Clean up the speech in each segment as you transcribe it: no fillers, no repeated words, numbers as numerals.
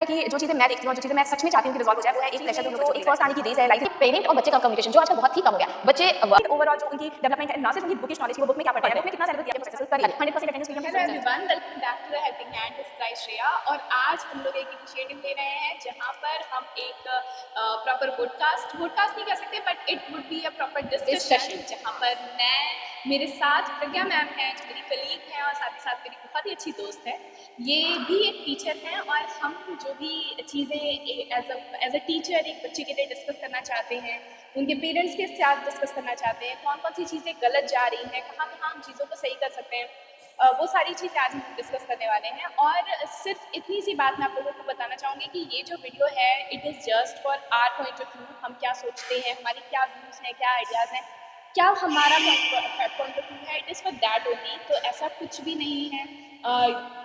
कि जो चीज़ें मैं देखती हूँ, जो चीज़ें मैं सच में चाहती हूँ कि रिज़ॉल्व हो जाए, वो है एक प्रेशर जो एक फर्स्ट आने की रेस है लाइफ पेरेंट और बच्चे का कम्युनिकेशन जो आजकल बहुत ही कम हो गया। बच्चे ओवरऑल जो उनकी डेवलपमेंट है, ना सिर्फ उनकी बुकिश नॉलेज की, वो बुक में क्या पढ़ रहे हैं, बुक में कितना सेलेक्ट किया है, सक्सेसफुल करिए 100% attendance hello premium everyone, welcome back to the helping hand. This is Shreya और आज हम लोग एक इनिशिएटिव ले रहे हैं जहां पर हम एक प्रॉपर पॉडकास्ट नहीं कह सकते but it would be a proper discussion जहां पर मैं मेरे साथ प्रज्ञा मैम हैं जो मेरी कलीग हैं और साथ ही साथ मेरी बहुत ही अच्छी दोस्त है। ये भी एक टीचर हैं और हम जो भी चीज़ें एज अ टीचर एक बच्चे के लिए डिस्कस करना चाहते हैं, उनके पेरेंट्स के साथ डिस्कस करना चाहते हैं, कौन कौन सी चीज़ें गलत जा रही हैं, कहाँ कहाँ हम चीज़ों को सही कर सकते हैं, वो सारी चीज़ें आज हम डिस्कस करने वाले हैं। और सिर्फ इतनी सी बात मैं आप लोगों को बताना चाहूँगी कि ये जो वीडियो है it is just for our point of view. हम क्या सोचते हैं, हमारी क्या व्यूज़ हैं, क्या आइडियाज़ हैं, क्या हमारा पॉइंट ऑफ व्यू है, it is for that only. तो ऐसा कुछ भी नहीं है।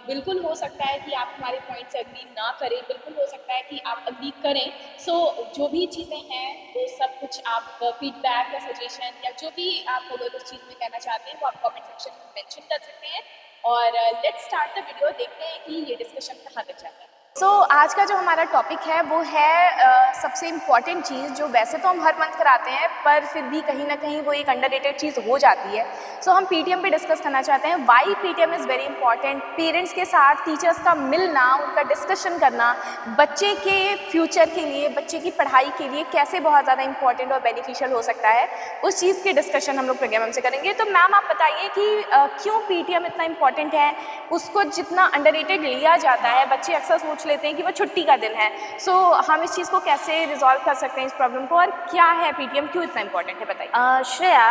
बिल्कुल हो सकता है कि आप हमारे पॉइंट से अग्री ना करें, बिल्कुल हो सकता है कि आप अग्री करें। सो जो भी चीज़ें हैं वो सब कुछ आप फीडबैक या सजेशन या जो भी आप अगर उस चीज़ में कहना चाहते हैं वो आप कमेंट सेक्शन में मेंशन कर सकते हैं। और लेट्स स्टार्ट द वीडियो, देखते हैं कि ये डिस्कशन कहाँ तक जाता है। आज का जो हमारा टॉपिक है वो है सबसे इम्पॉर्टेंट चीज़ जो वैसे तो हम हर मंथ कराते हैं पर फिर भी कहीं ना कहीं वो एक अंडररेटेड चीज़ हो जाती है। हम पीटीएम पे डिस्कस करना चाहते हैं why PTM is very important. Parents के साथ टीचर्स का मिलना, उनका डिस्कशन करना बच्चे के फ्यूचर के लिए, बच्चे की पढ़ाई के लिए कैसे बहुत ज़्यादा इंपॉर्टेंट और बेनिफिशियल हो सकता है, उस चीज़ की डिस्कशन हम लोग प्रज्ञा मैम से करेंगे। तो मैम आप बताइए कि क्यों पीटीएम इतना इंपॉर्टेंट है, उसको जितना अंडररेटेड लिया जाता है, बच्चे अक्सर सोच लेते हैं कि वो छुट्टी का दिन है। हम इस चीज़ को कैसे रिजॉल्व कर सकते हैं इस प्रॉब्लम को, और क्या है पीटीएम, क्यों इतना इंपॉर्टेंट है, बताइए। श्रेया,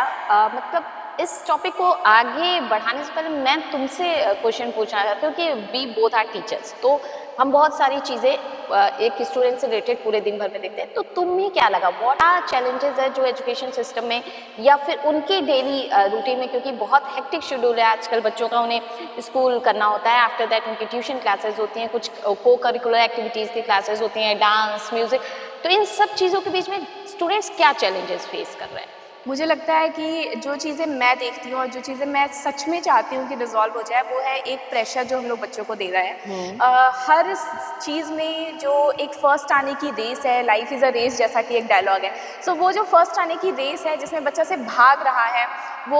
मतलब इस टॉपिक को आगे बढ़ाने से पहले मैं तुमसे क्वेश्चन पूछना चाहती हूँ कि वी बोथ आर टीचर्स, तो हम बहुत सारी चीज़ें एक स्टूडेंट से रिलेटेड पूरे दिन भर में देखते हैं। तो तुम्हें क्या लगा, व्हाट आर चैलेंजेस है जो एजुकेशन सिस्टम में या फिर उनके डेली रूटीन में, क्योंकि बहुत हेक्टिक शेड्यूल है आजकल बच्चों का, उन्हें स्कूल करना होता है, आफ्टर दैट उनकी ट्यूशन क्लासेस होती हैं, कुछ को करिकुलर एक्टिविटीज़ की क्लासेस होती हैं, डांस, म्यूज़िक। तो इन सब चीज़ों के बीच में स्टूडेंट्स क्या चैलेंजेस फेस कर रहे हैं? मुझे लगता है कि जो चीज़ें मैं देखती हूँ और जो चीज़ें मैं सच में चाहती हूँ कि रिजॉल्व हो जाए, वो है एक प्रेशर जो हम लोग बच्चों को दे रहे हैं। हर चीज़ में जो एक फर्स्ट आने की रेस है, लाइफ इज़ अ रेस जैसा कि एक डायलॉग है। वो जो फर्स्ट आने की रेस है जिसमें बच्चा से भाग रहा है, वो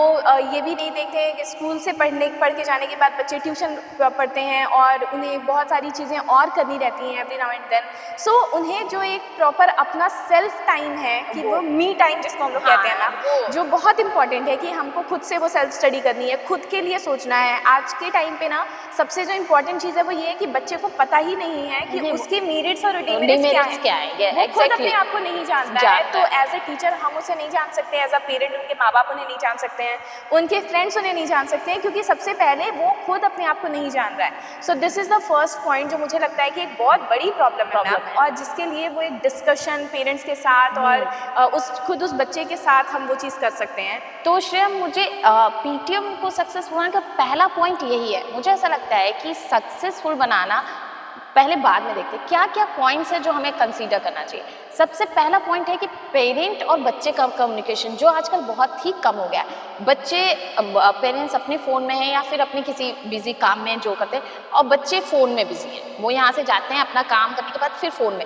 ये भी नहीं देखते हैं कि स्कूल से पढ़ के जाने के बाद बच्चे ट्यूशन पढ़ते हैं और उन्हें बहुत सारी चीज़ें और करनी रहती हैं एवरी नाउ एंड देन। उन्हें जो एक प्रॉपर अपना सेल्फ टाइम है, कि वो मी टाइम जिसको हम लोग कहते हैं ना, जो बहुत इंपॉर्टेंट है कि हमको खुद से वो सेल्फ स्टडी करनी है, खुद के लिए सोचना है। आज के टाइम पे ना सबसे जो इंपॉर्टेंट चीज़ है वो ये है कि बच्चे को पता ही नहीं है कि उसके मेरिट्स और डिमेरिट्स क्या है। वो खुद अपने आप को नहीं जानता है। तो एज ए टीचर हम उसे नहीं जान सकते, एज अ पेरेंट उनके माँ बाप उन्हें नहीं जान सकते हैं, उनके फ्रेंड्स उन्हें नहीं जान सकते हैं, क्योंकि सबसे पहले वो खुद अपने आप को नहीं जान रहा है। This is the first point जो मुझे लगता है कि एक बहुत बड़ी प्रॉब्लम है मैम, और जिसके लिए वो एक डिस्कशन पेरेंट्स के साथ और उस बच्चे के साथ हम वो चीज़ कर सकते हैं। तो श्रेया, मुझे पीटीएम को सक्सेसफुल बनाने का पहला पॉइंट यही है। मुझे ऐसा लगता है कि सक्सेसफुल बनाना पहले बाद में देखते हैं क्या क्या पॉइंट्स है जो हमें कंसीडर करना चाहिए। सबसे पहला पॉइंट है कि पेरेंट और बच्चे का कम्युनिकेशन जो आजकल बहुत ही कम हो गया है। बच्चे पेरेंट्स अपने फ़ोन में हैं या फिर अपने किसी बिजी काम में जो करते हैं, और बच्चे फ़ोन में बिजी हैं। वो यहाँ से जाते हैं अपना काम करने के बाद फिर फ़ोन में,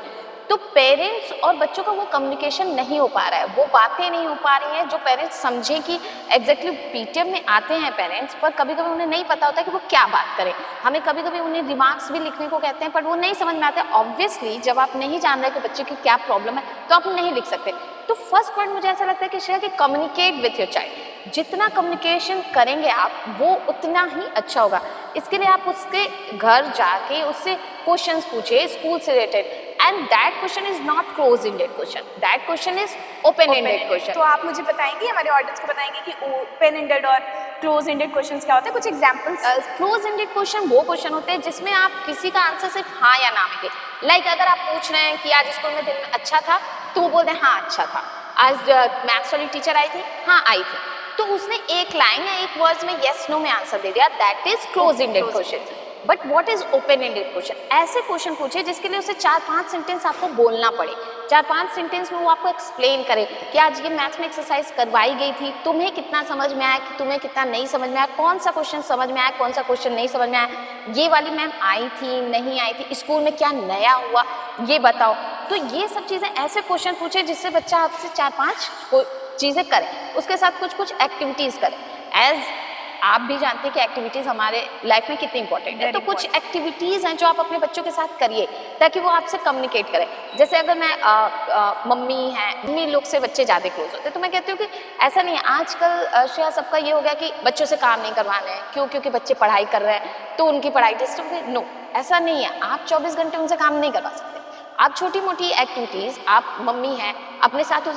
तो पेरेंट्स और बच्चों का वो कम्युनिकेशन नहीं हो पा रहा है, वो बातें नहीं हो पा रही हैं जो पेरेंट्स समझें कि एग्जैक्टली पीटीएम में आते हैं पेरेंट्स, पर कभी कभी उन्हें नहीं पता होता कि वो क्या बात करें। हमें कभी कभी उन्हें रिमार्क्स भी लिखने को कहते हैं पर वो नहीं समझ में आते। ऑब्वियसली जब आप नहीं जान रहे कि बच्चे की क्या प्रॉब्लम है तो आप नहीं लिख सकते। तो फर्स्ट पॉइंट मुझे ऐसा लगता है कि शायद कि कम्युनिकेट विथ योर चाइल्ड, जितना कम्युनिकेशन करेंगे आप वो उतना ही अच्छा होगा। इसके लिए आप उसके घर जाके उससे क्वेश्चंस पूछिए स्कूल से related, and that question is not close ended question, that question is open ended question. तो आप मुझे बताएंगे, हमारे ऑडियंस को बताएंगे कि ओपन एंडेड और क्लोज एंडेड क्वेश्चंस क्या होते हैं, कुछ एग्जांपल्स। क्लोज एंडेड क्वेश्चन वो क्वेश्चन होते हैं जिसमें आप किसी का आंसर सिर्फ हाँ या ना में दें। लाइक अगर आप पूछ रहे हैं कि आज स्कूल में दिन में अच्छा था, तो वो बोलते हैं हाँ अच्छा था। आज मैथ्स वाली टीचर आई थी, हाँ आई थी। तो उसने एक लाइन या एक वर्ड में येस नो में आंसर दे दिया, that is close ended question. But what is open ended question, ऐसे क्वेश्चन पूछे जिसके लिए उसे 4-5 सेंटेंस आपको बोलना पड़े, 4-5 सेंटेंस में वो आपको एक्सप्लेन करे कि आज ये मैथ में एक्सरसाइज करवाई गई थी, तुम्हें कितना समझ में आया, कि तुम्हें कितना नहीं समझ में आया, कौन सा क्वेश्चन समझ में आया, कौन सा क्वेश्चन नहीं समझ में आया, ये वाली मैम आई थी नहीं आई थी, स्कूल में क्या नया हुआ ये बताओ। तो ये सब चीज़ें ऐसे क्वेश्चन पूछे जिससे बच्चा आपसे 4-5 चीज़ें करे, उसके साथ कुछ कुछ एक्टिविटीज़ करे। एज आप भी जानते हैं कि एक्टिविटीज़ हमारे लाइफ में कितनी इंपॉर्टेंट है, तो कुछ एक्टिविटीज़ हैं जो आप अपने बच्चों के साथ करिए ताकि वो आपसे कम्युनिकेट करें। जैसे अगर मैं मम्मी लोग से बच्चे ज़्यादा क्लोज होते हैं तो मैं कहती हूँ कि ऐसा नहीं है, आजकल श्रेया सबका ये हो गया कि बच्चों से काम नहीं करवाना है, क्यों, क्योंकि बच्चे पढ़ाई कर रहे हैं तो उनकी पढ़ाई डिस्टर्ब है। नो, ऐसा नहीं है, आप 24 घंटे उनसे काम नहीं करवा सकते। आप छोटी मोटी एक्टिविटीज़, आप मम्मी हैं अपने साथ,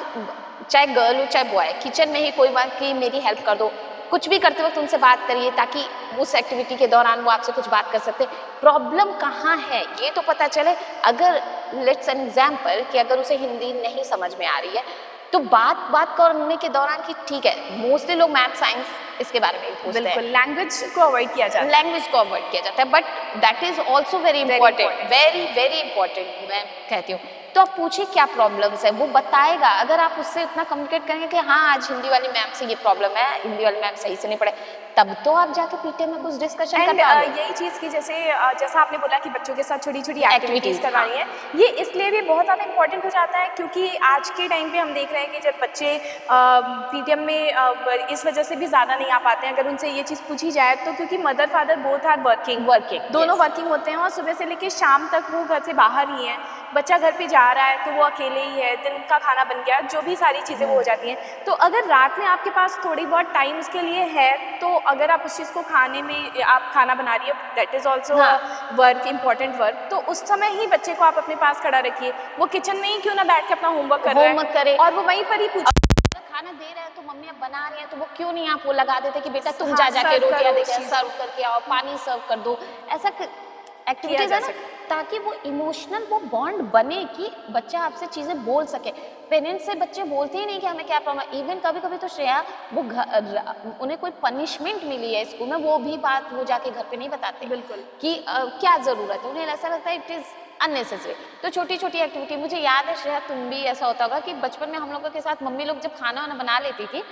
चाहे गर्ल हो चाहे बॉय, किचन में ही कोई बात कि मेरी हेल्प कर दो, कुछ भी करते वक्त उनसे बात करिए ताकि उस एक्टिविटी के दौरान वो आपसे कुछ बात कर सकते। प्रॉब्लम कहाँ है ये तो पता चले। अगर लेट्स एन एग्जाम्पल कि अगर उसे हिंदी नहीं समझ में आ रही है तो बात करने के दौरान कि ठीक है, मोस्टली लोग मैथ साइंस इसके बारे में पूछते हैं, बिल्कुल लैंग्वेज को अवॉइड किया जाता है, लैंग्वेज को अवॉइड किया जाता है, but that is also very important, very very important मैं कहती हूँ। तो आप पूछिए क्या प्रॉब्लम्स है, वो बताएगा। अगर आप उससे इतना कम्युनिकेट करेंगे कि हाँ आज हिंदी वाली मैम से ये प्रॉब्लम है, हिंदी वाली मैम सही से नहीं पढ़े, तब तो आप जाके पीटीएम में कुछ डिस्कशन कर पाएंगे। यही चीज़ की जैसा आपने बोला कि बच्चों के साथ छोटी छोटी एक्टिविटीज़ करवानी है, ये इसलिए भी बहुत ज़्यादा इंपॉर्टेंट हो जाता है क्योंकि आज के टाइम पे हम देख रहे हैं कि जब बच्चे पीटीएम में इस वजह से भी ज़्यादा नहीं आ पाते हैं। अगर उनसे ये चीज़ पूछी जाए तो क्योंकि mother father both are working, दोनों वर्किंग होते हैं और सुबह से लेकर शाम तक वो घर से बाहर ही हैं। बच्चा घर पे जा रहा है तो वो अकेले ही है, दिन का खाना बन गया, जो भी सारी चीज़ें वो हो जाती हैं। तो अगर रात में आपके पास थोड़ी बहुत टाइम उसके लिए है तो अगर आप उस चीज़ को खाने में, आप खाना बना रही है, that is also work, important work, तो उस समय ही बच्चे को आप अपने पास खड़ा रखिए। वो किचन में ही क्यों ना बैठ के अपना होमवर्क करे और वो वहीं पर ही पूछ, खाना दे रहे हैं तो मम्मी अब बना रही है तो वो क्यों नहीं आप वो लगा देते कि बेटा तुम जा जाके रोटियां देके सर्व करके आओ, पानी सर्व कर दो, ऐसा एक्टिविटीज है ना, ताकि वो इमोशनल वो बॉन्ड बने कि बच्चा आपसे चीज़ें बोल सके। पेरेंट्स से बच्चे बोलते ही नहीं कि हमें क्या प्रॉब्लम। इवन कभी कभी तो श्रेया वो उन्हें कोई पनिशमेंट मिली है स्कूल में, वो भी बात वो जाके घर पे नहीं बताते बिल्कुल कि क्या ज़रूरत है, उन्हें ऐसा लगता है इट इज़ अननेसेसरी। तो छोटी छोटी एक्टिविटी, मुझे याद है श्रेया तुम भी ऐसा होता होगा कि बचपन में हम लोगों के साथ मम्मी लोग जब खाना वाना बना लेती थी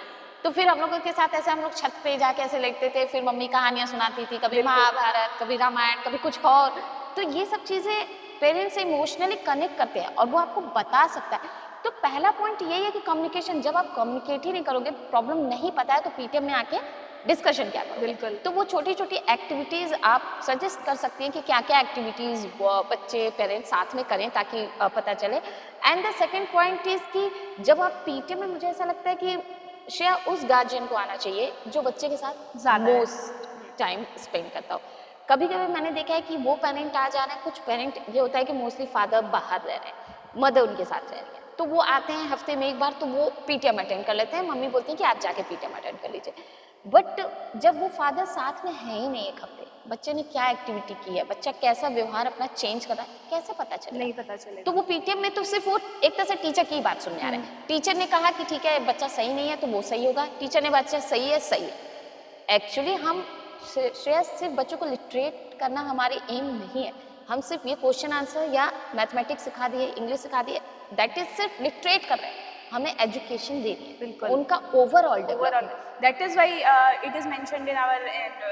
तो फिर हम लोगों के साथ ऐसे हम लोग छत पे जाके ऐसे लेटते थे, फिर मम्मी कहानियाँ सुनाती थी, कभी महाभारत, कभी रामायण, कभी कुछ और। तो ये सब चीज़ें पेरेंट्स से इमोशनली कनेक्ट करते हैं और वो आपको बता सकता है। तो पहला पॉइंट यही है कि कम्युनिकेशन, जब आप कम्युनिकेट ही नहीं करोगे, प्रॉब्लम नहीं पता है तो पीटीएम में आके डिस्कशन क्या करो। बिल्कुल। तो वो छोटी छोटी एक्टिविटीज़ आप सजेस्ट कर सकती हैं कि क्या क्या एक्टिविटीज़ बच्चे पेरेंट्स साथ में करें ताकि पता चले। And the second point is कि जब आप पीटीएम में, मुझे ऐसा लगता है कि श्रेया उस गार्जियन को आना चाहिए जो बच्चे के साथ मोस्ट टाइम स्पेंड करता हो। कभी कभी मैंने देखा है कि वो पेरेंट आ जा रहे हैं, कुछ पेरेंट ये होता है कि मोस्टली फादर बाहर रह रहे हैं, मदर उनके साथ रह रही है, तो वो आते हैं हफ्ते में एक बार तो वो पीटीएम अटेंड कर लेते हैं, मम्मी बोलती हैं कि आप जाके पीटीएम अटेंड कर लीजिए। बट जब वो फादर साथ में है ही नहीं एक हफ्ते, बच्चे ने क्या एक्टिविटी की है, बच्चा कैसा व्यवहार अपना चेंज कर रहा है, कैसे पता चले? नहीं पता चले। तो वो पीटीएम में तो सिर्फ वो एक तरह से टीचर की बात सुनने आ रहे हैं। टीचर ने कहा कि ठीक है बच्चा सही नहीं है तो वो सही होगा, टीचर ने बच्चा सही है सही है। एक्चुअली हम श्रेया सिर्फ बच्चों को लिटरेट करना हमारी एम नहीं है, हम सिर्फ ये क्वेश्चन आंसर या मैथमेटिक्स सिखा दिए, इंग्लिश सिखा दिए, दैट इज सिर्फ लिटरेट कर रहे हैं, हमें एजुकेशन देनी है, बिल्कुल उनका overall development. That is why it is mentioned in our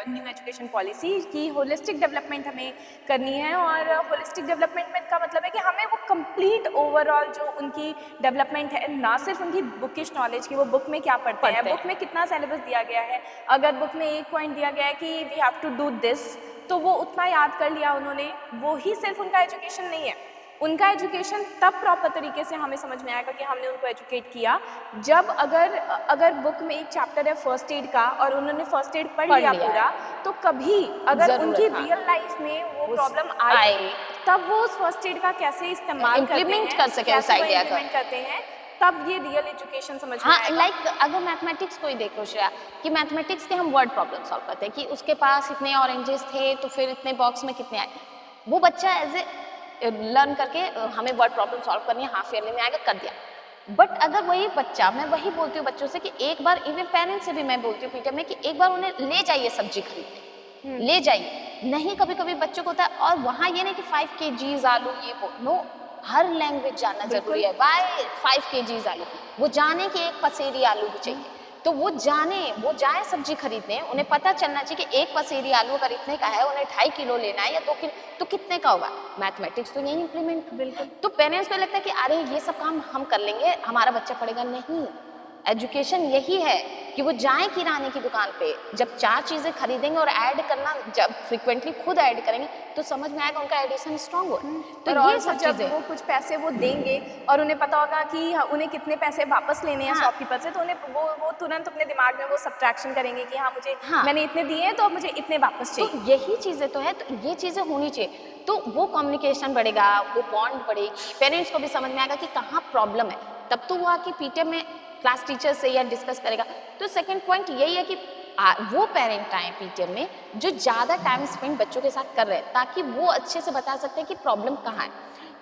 new education policy कि होलिस्टिक डेवलपमेंट हमें करनी है। और होलिस्टिक डेवलपमेंट का मतलब है कि हमें वो कंप्लीट ओवरऑल जो उनकी डेवलपमेंट है, ना सिर्फ उनकी बुकिश नॉलेज की, वो बुक में क्या पढ़ते हैं, बुक में कितना सिलेबस दिया गया है, अगर बुक में एक पॉइंट दिया गया है कि we have to do this तो वो उतना याद कर लिया उन्होंने, वो ही सिर्फ उनका एजुकेशन नहीं है। उनका एजुकेशन तब प्रॉपर तरीके से हमें समझ में आएगा कि हमने उनको एजुकेट किया जब अगर बुक में एक चैप्टर है फर्स्ट एड का और उन्होंने फर्स्ट एड पढ़ लिया पूरा, तो कभी अगर उनकी रियल लाइफ में वो प्रॉब्लम आए तब वो उस फर्स्ट एड का कैसे इस्तेमाल इम्प्लीमेंट कर सके उस आइडिया का, करते हैं, तब ये रियल एजुकेशन समझ में आएगा। लाइक अगर मैथमेटिक्स को ही देखो श्रेया, कि मैथमेटिक्स के हम वर्ड प्रॉब्लम सॉल्व करते हैं कि उसके पास इतने ऑरेंजेस थे तो फिर इतने बॉक्स में कितने आए, वो बच्चा एज ए लर्न करके हमें वर्ड प्रॉब्लम सॉल्व करनी है, हाफ ईयरली में आएगा, कर दिया। बट अगर वही बच्चा, मैं वही बोलती हूँ बच्चों से कि एक बार, इवन पेरेंट्स से भी मैं बोलती हूँ पीटीएम में कि एक बार उन्हें ले जाइए सब्जी खरीदने, ले जाइए। नहीं, कभी कभी बच्चों को होता है, और वहाँ ये नहीं कि 5 kgs आलू ये वो, नो, हर लैंग्वेज जानना जरूरी है। वाई 5 kgs आलू, वो जाने कि एक पसेरी आलू भी चाहिए, तो वो जाने, वो जाए सब्जी खरीदने, उन्हें पता चलना चाहिए कि एक पसेरी आलू अगर इतने का है, उन्हें 2.5 किलो लेना है या 2 किलो, तो कितने का होगा। मैथमेटिक्स तो यही इंप्लीमेंट। बिल्कुल। तो पेरेंट्स को लगता है कि अरे ये सब काम हम कर लेंगे, हमारा बच्चा पढ़ेगा नहीं। एजुकेशन यही है कि वो जाएं किराने की दुकान पे, जब 4 चीजें खरीदेंगे और ऐड करना जब फ्रिक्वेंटली खुद ऐड करेंगे तो समझ में आएगा, उनका एडिशन स्ट्रांग हो। तो और ये सब जब चीजें, वो कुछ पैसे वो देंगे और उन्हें पता होगा कि उन्हें कितने पैसे वापस लेने हैं हाँ। शॉपकीपर से, तो उन्हें वो तुरंत अपने दिमाग में वो सब्ट्रैक्शन करेंगे कि हाँ मुझे हाँ। मैंने इतने दिए हैं तो अब मुझे इतने वापस तो चाहिए। यही चीजें तो है, तो ये चीजें होनी चाहिए, तो वो कम्युनिकेशन बढ़ेगा, वो बॉन्ड बढ़ेगी, पेरेंट्स को भी समझ में आएगा कि कहाँ प्रॉब्लम है, तब तो वो आके पीटीएम में क्लास टीचर से या डिस्कस करेगा। तो सेकंड पॉइंट यही है कि वो पेरेंट आए पीटीएम में जो ज़्यादा टाइम स्पेंड बच्चों के साथ कर रहे हैं, ताकि वो अच्छे से बता सकते हैं कि प्रॉब्लम कहाँ है,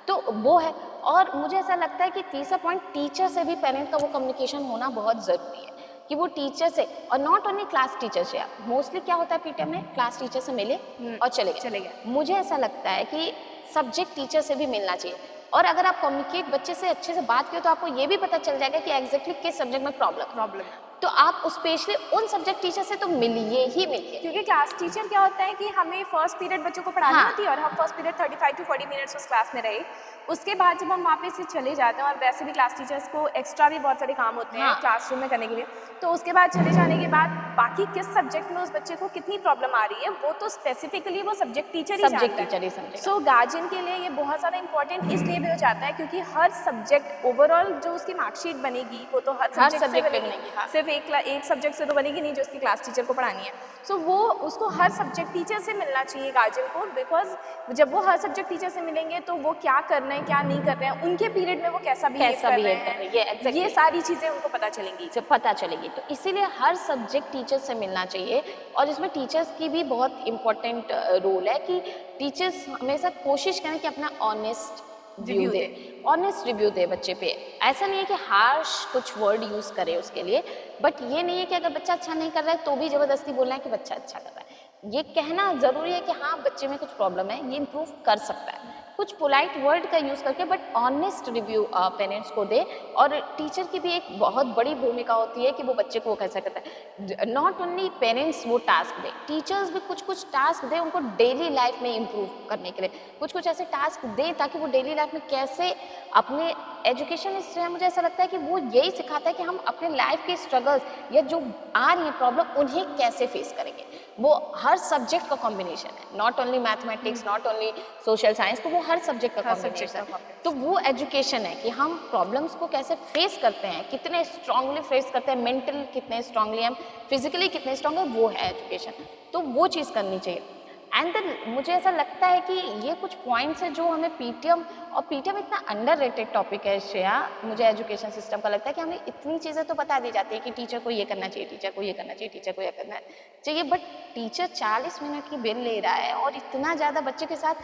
तो वो है। और मुझे ऐसा लगता है कि तीसरा पॉइंट, टीचर से भी पेरेंट का वो कम्युनिकेशन होना बहुत ज़रूरी है, कि वो टीचर से, और नॉट ओनली क्लास टीचर से। मोस्टली क्या होता है पीटीएम में, क्लास टीचर से मिले और चले गए। मुझे ऐसा लगता है कि सब्जेक्ट टीचर से भी मिलना चाहिए, और अगर आप कम्युनिकेट बच्चे से अच्छे से बात करें तो आपको ये भी पता चल जाएगा कि एग्जैक्टली किस सब्जेक्ट में प्रॉब्लम है, तो आप स्पेशली उन सब्जेक्ट टीचर से तो मिलिए ही मिलिए। क्योंकि क्लास टीचर क्या होता है कि हमें फर्स्ट पीरियड बच्चों को पढ़ानी हाँ। होती है और हम फर्स्ट पीरियड 35 to 40 मिनट्स उस क्लास में रहे, उसके बाद जब हम वहाँ पे से चले जाते हैं, और वैसे भी क्लास टीचर्स को एक्स्ट्रा भी बहुत सारे काम होते हैं हाँ। क्लासरूम में करने के लिए, तो उसके बाद चले जाने के बाद बाकी किस सब्जेक्ट में उस बच्चे को कितनी प्रॉब्लम आ रही है वो तो स्पेसिफिकली वो सब्जेक्ट टीचर ही जानता है। समझेगा। सो गार्जियन के लिए ये बहुत ज़्यादा इंपॉर्टेंट इसलिए भी हो जाता है क्योंकि हर सब्जेक्ट ओवरऑल जो उसकी मार्कशीट बनेगी वो तो हर सब्जेक्ट से subject पे बनेगी, बनेगी, हाँ। सिर्फ एक सब्जेक्ट से तो बनेगी नहीं जो उसकी क्लास टीचर को पढ़ानी है। सो वो उसको हर सब्जेक्ट टीचर से मिलना चाहिए गार्जियन को, बिकॉज जब वो हर सब्जेक्ट टीचर से मिलेंगे तो वो क्या कर रहे हैं क्या नहीं कर रहे हैं, उनके पीरियड में वो कैसा बिहेव कर रहे हैं, ये सारी चीज़ें उनको पता चलेंगी। से पता चलेगी, तो इसीलिए हर सब्जेक्ट टीचर से मिलना चाहिए। और इसमें टीचर्स की भी बहुत इम्पोर्टेंट रोल है कि टीचर्स हमेशा कोशिश करें कि अपना ऑनेस्ट रिव्यू दे, ऑनेस्ट रिव्यू दे बच्चे पे। ऐसा नहीं है कि हार्श कुछ वर्ड यूज़ करे उसके लिए, बट ये नहीं है कि अगर बच्चा अच्छा नहीं कर रहा है तो भी ज़बरदस्ती बोलना है कि बच्चा अच्छा कर रहा है। ये कहना ज़रूरी है कि हाँ बच्चे में कुछ प्रॉब्लम है, ये इम्प्रूव कर सकता है, कुछ पोलाइट वर्ड का यूज़ करके, बट ऑनेस्ट रिव्यू पेरेंट्स को दे। और टीचर की भी एक बहुत बड़ी भूमिका होती है कि वो बच्चे को कैसा करता है। नॉट ओनली पेरेंट्स वो टास्क दे, टीचर्स भी कुछ कुछ टास्क दे उनको डेली लाइफ में इम्प्रूव करने के लिए, कुछ कुछ ऐसे टास्क दे ताकि वो डेली लाइफ में कैसे अपने एजुकेशन इससे मुझे ऐसा लगता है कि वो यही सिखाता है कि हम अपने लाइफ के स्ट्रगल्स या जो आ रही है प्रॉब्लम उन्हें कैसे फेस करेंगे। वो हर सब्जेक्ट का कॉम्बिनेशन है, not only mathematics, not only social science, तो वो हर सब्जेक्ट का कॉम्बिनेशन है। तो वो एजुकेशन है कि हम प्रॉब्लम्स को कैसे फेस करते हैं, कितने स्ट्रांगली फेस करते हैं, मेंटल कितने स्ट्रांगली, हम फिजिकली कितने स्ट्रांग है, वो है एजुकेशन। तो वो चीज़ करनी चाहिए। एंड देन मुझे ऐसा लगता है कि ये कुछ पॉइंट्स हैं जो हमें पीटीएम, और पीटीएम इतना अंडररेटेड टॉपिक है श्रेया, मुझे एजुकेशन सिस्टम का लगता है कि हमें इतनी चीज़ें तो बता दी जाती है कि टीचर को ये करना चाहिए, टीचर को ये करना चाहिए, टीचर को ये करना चाहिए, बट टीचर 40 मिनट की बिल ले रहा है और इतना ज़्यादा बच्चे के साथ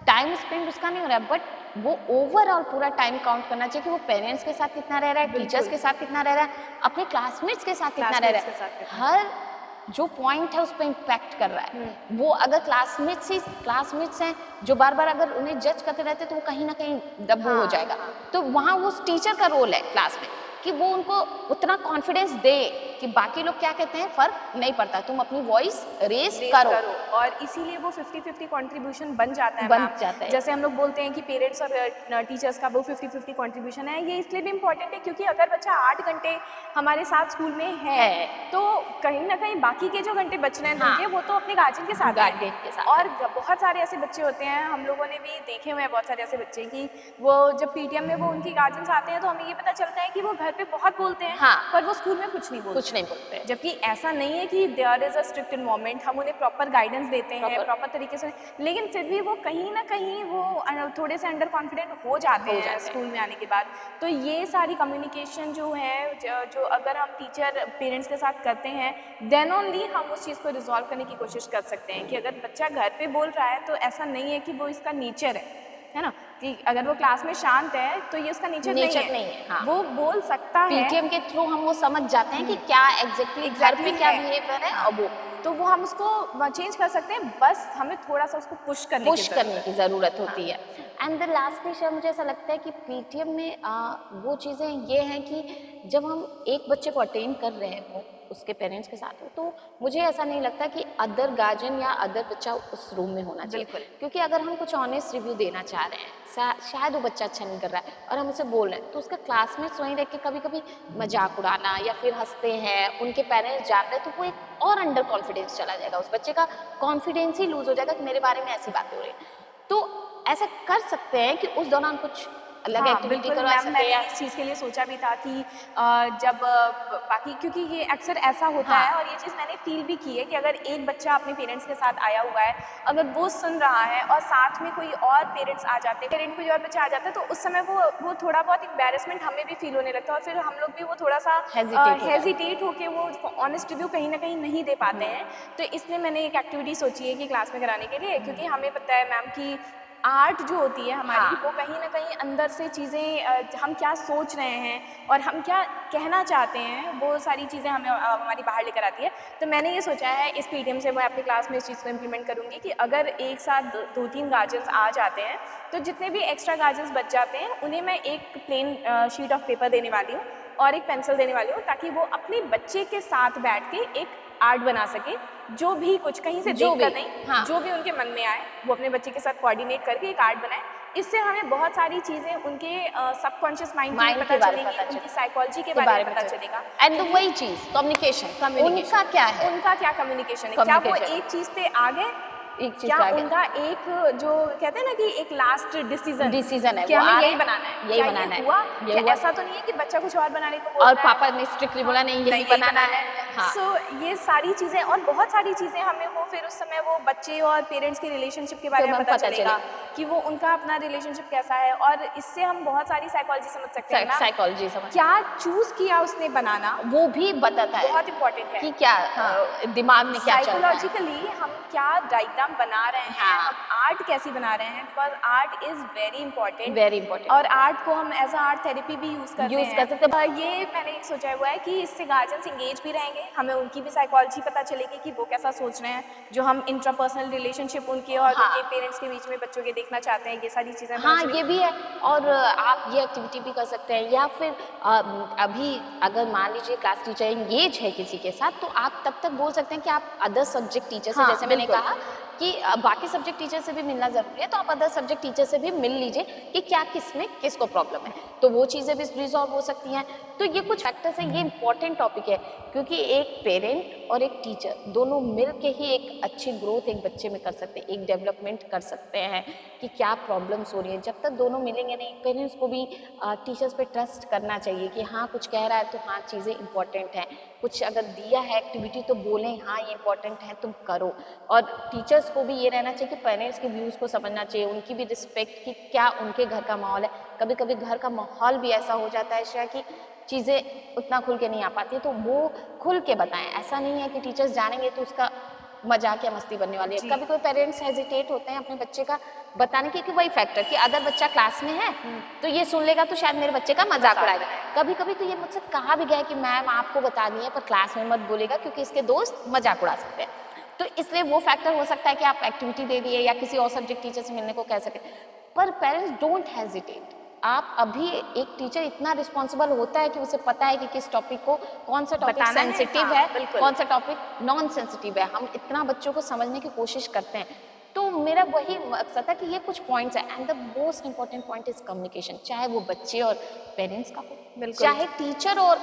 टाइम स्पेंड उसका नहीं हो रहा है, बट वो ओवरऑल पूरा टाइम काउंट करना चाहिए कि वो पेरेंट्स के साथ कितना रह रहा है, टीचर्स के साथ कितना रह रहा है, अपने क्लासमेट्स के साथ कितना रह रहा है, हर जो पॉइंट है उस पर इम्पैक्ट कर रहा है। वो अगर क्लासमेट्स हैं जो बार बार अगर उन्हें जज करते रहते तो वो कहीं ना कहीं दब्बू हो जाएगा। तो वहाँ वो टीचर का रोल है क्लास में कि वो उनको उतना कॉन्फिडेंस दे कि बाकी लोग क्या कहते हैं फर्क नहीं पड़ता, तुम अपनी वॉइस रेस करो। और इसीलिए वो 50-50 कंट्रीब्यूशन बन जाता है। जैसे हम लोग बोलते हैं कि पेरेंट्स और टीचर्स का वो 50-50 कंट्रीब्यूशन है, ये इसलिए भी इम्पोर्टेंट है क्योंकि अगर बच्चा 8 घंटे हमारे साथ स्कूल में है तो कहीं ना कहीं बाकी के जो घंटे बच रहे हैं वो तो अपने गार्जियन के साथ है। और बहुत सारे ऐसे बच्चे होते हैं, हम लोगों ने भी देखे हुए हैं बहुत सारे ऐसे बच्चे कि वो जब पीटीएम में वो उनकी गार्जियंस आते हैं तो हमें ये पता चलता है कि वो घर पे बहुत बोलते हैं पर वो स्कूल में कुछ नहीं बोलते। जबकि ऐसा नहीं है कि there is a strict environment, हम उन्हें प्रॉपर गाइडेंस देते हैं प्रॉपर तरीके से, लेकिन फिर भी वो कहीं ना कहीं वो थोड़े से अंडर कॉन्फिडेंट हो जाते हैं स्कूल में आने के बाद। तो ये सारी कम्युनिकेशन जो है जो अगर हम टीचर पेरेंट्स के साथ करते हैं देन ओनली हम उस चीज़ को रिजॉल्व करने की कोशिश कर सकते हैं कि अगर बच्चा घर पे बोल रहा है तो ऐसा नहीं है कि वो इसका नेचर है, है ना, कि अगर वो क्लास में शांत है तो ये उसका नेचर नहीं है, हाँ। वो बोल सकता है। पीटीएम के थ्रू हम वो समझ जाते हैं कि क्या एग्जैक्टली घर पे क्या बिहेवियर है और वो तो वो हम उसको चेंज कर सकते हैं, बस हमें थोड़ा सा उसको पुश करने की ज़रूरत होती है। एंड द लास्टली शायद मुझे ऐसा लगता है कि पीटीएम में वो चीज़ें ये हैं कि जब हम एक बच्चे को अटेंड कर रहे हैं उसके पेरेंट्स के साथ हो, तो मुझे ऐसा नहीं लगता कि अदर गार्जियन या अदर बच्चा उस रूम में होना चाहिए। क्योंकि अगर हम कुछ ऑनेस्ट रिव्यू देना चाह रहे हैं, शायद वो बच्चा अच्छा नहीं कर रहा है और हम उसे बोल रहे हैं, तो उसका क्लासमेट्स वहीं देख के कभी कभी मजाक उड़ाना या फिर हंसते हैं, उनके पेरेंट्स जान रहे हैं, तो वो एक और अंडर कॉन्फिडेंस चला जाएगा, उस बच्चे का कॉन्फिडेंस ही लूज हो जाएगा कि मेरे बारे में ऐसी बातें हो रही हैं। तो ऐसा कर सकते हैं कि उस दौरान कुछ अलग एक्टिविटी करवा सकते हैं। मैंने इस चीज़ के लिए सोचा भी था कि जब बाकी, क्योंकि ये अक्सर ऐसा होता है और ये चीज़ मैंने फील भी की है कि अगर एक बच्चा अपने पेरेंट्स के साथ आया हुआ है, अगर वो सुन रहा है और साथ में कोई और पेरेंट्स आ जाते हैं, पेरेंट कोई और बच्चा आ जाता है, तो उस समय वो थोड़ा बहुत एम्बैरेसमेंट हमें भी फील होने लगता है और फिर हम लोग भी वो थोड़ा सा हेजिटेट होकर वो ऑनेस्ट रिव्यू कहीं ना कहीं नहीं दे पाते हैं। तो इसलिए मैंने एक एक्टिविटी सोची है कि क्लास में कराने के लिए, क्योंकि हमें पता है मैम कि आर्ट जो होती है हमारी, वो कहीं ना कहीं अंदर से चीज़ें हम क्या सोच रहे हैं और हम क्या कहना चाहते हैं, वो सारी चीज़ें हमें हमारी बाहर लेकर आती है। तो मैंने ये सोचा है इस पीटीएम से मैं अपनी क्लास में इस चीज़ को इम्प्लीमेंट करूँगी कि अगर एक साथ दो तीन गार्जियंस आ जाते हैं, तो जितने भी एक्स्ट्रा गार्जियंस बच जाते हैं उन्हें मैं एक प्लेन शीट ऑफ पेपर देने वाली हूँ और एक पेंसिल देने वाली हूँ, ताकि वो अपने बच्चे के साथ बैठ के एक आर्ट बना सके, जो भी कुछ कहीं से देख कर नहीं, जो भी उनके मन में आए वो अपने बच्चे के साथ कोऑर्डिनेट करके एक आर्ट बनाए। इससे हमें बहुत सारी चीज़ें उनके सबकॉन्शियस माइंड के पता चलेगी, उनकी साइकोलॉजी के बारे में पता चलेगा। एंड वही चीज़ कम्युनिकेशन, उनका क्या है, उनका क्या कम्युनिकेशन है, क्या वो एक चीज़ पे आ गए, क्या उनका एक जो कहते हैं ना कि एक लास्ट डिसीजन है, क्या हमें यही बनाना है, यही बनाना है, हुआ क्या ऐसा तो नहीं है कि बच्चा कुछ और बनाने को बोल रहा है और पापा ने स्ट्रिक्टली बोला नहीं यही बनाना है। सो ये सारी चीज़ें और बहुत सारी चीज़ें हमें वो फिर उस समय वो बच्चे और पेरेंट्स के रिलेशनशिप के बारे में पता चलेगा कि वो उनका अपना रिलेशनशिप कैसा है, और इससे हम बहुत सारी साइकोलॉजी समझ सकते हैं। साइकोलॉजी समझ, क्या चूज किया उसने बनाना, वो भी बताता है, बहुत इंपॉर्टेंट है कि क्या दिमाग में क्या साइकोलॉजिकली हम क्या डायग्राम बना रहे हैं, हम आर्ट कैसी बना रहे हैं, because art is very important और आर्ट को हम एज अ आर्ट थेरेपी भी यूज कर सकते हैं। ये मैंने एक सोचा हुआ है कि इससे गार्जियंस इंगेज भी रहेंगे, हमें उनकी भी साइकोलॉजी पता चलेगी कि वो कैसा सोच रहे हैं, जो हम इंट्रापर्सनल रिलेशनशिप उनके और उनके पेरेंट्स के बीच में बच्चों के देखना चाहते हैं, ये सारी चीज़ें। हाँ, ये भी है। और आप ये एक्टिविटी भी कर सकते हैं, या फिर अभी अगर मान लीजिए क्लास टीचर एंगेज है किसी के साथ, तो आप तब तक बोल सकते हैं कि आप अदर सब्जेक्ट टीचर से, जैसे मैंने कहा कि बाकी सब्जेक्ट टीचर से भी मिलना ज़रूरी है, तो आप अदर सब्जेक्ट टीचर से भी मिल लीजिए कि क्या किसमें किसको प्रॉब्लम है, तो वो चीज़ें भी रिजॉल्व हो सकती हैं। तो ये कुछ फैक्टर्स हैं, ये इंपॉर्टेंट टॉपिक है, क्योंकि एक पेरेंट और एक टीचर दोनों मिल के ही एक अच्छी ग्रोथ एक बच्चे में कर सकते हैं, एक डेवलपमेंट कर सकते हैं कि क्या प्रॉब्लम्स हो रही हैं। जब तक दोनों मिलेंगे नहीं, पेरेंट्स को भी टीचर्स पे ट्रस्ट करना चाहिए कि हाँ कुछ कह रहा है तो हाँ चीज़ें इंपॉर्टेंट हैं, कुछ अगर दिया है एक्टिविटी तो बोलें हाँ ये इंपॉर्टेंट है तुम करो। और टीचर्स को भी ये रहना चाहिए कि पेरेंट्स के व्यूज़ को समझना चाहिए, उनकी भी रिस्पेक्ट कि क्या उनके घर का माहौल है। कभी कभी घर का माहौल भी ऐसा हो जाता है शायद कि चीज़ें उतना खुल के नहीं आ पाती, तो वो खुल के बताएं। ऐसा नहीं है कि टीचर्स जानेंगे तो उसका मजाक या मस्ती बनने वाली है। कभी कोई पेरेंट्स हेजिटेट होते हैं अपने बच्चे का बताने की, कि वही फैक्टर कि अगर बच्चा क्लास में है तो ये सुन लेगा तो शायद मेरे बच्चे का मजाक उड़ाएगा। कभी कभी तो ये मुझसे कहा भी गया है कि मैम आपको बता दिए पर क्लास में मत बोलेगा क्योंकि इसके दोस्त मजाक उड़ा सकते हैं। तो इसलिए वो फैक्टर हो सकता है कि आप एक्टिविटी दे दिए या किसी और सब्जेक्ट टीचर से मिलने को कह सकें, पर पेरेंट्स डोंट हेजिटेट। आप अभी एक टीचर इतना रिस्पॉन्सिबल होता है कि उसे पता है कि किस टॉपिक को, कौन सा टॉपिक सेंसिटिव है, कौन सा टॉपिक नॉन सेंसिटिव है। हम इतना बच्चों को समझने की कोशिश करते हैं। तो मेरा वही मकसद था कि ये कुछ पॉइंट्स है, and the most important point is communication, चाहे वो बच्चे और पेरेंट्स का हो, चाहे टीचर और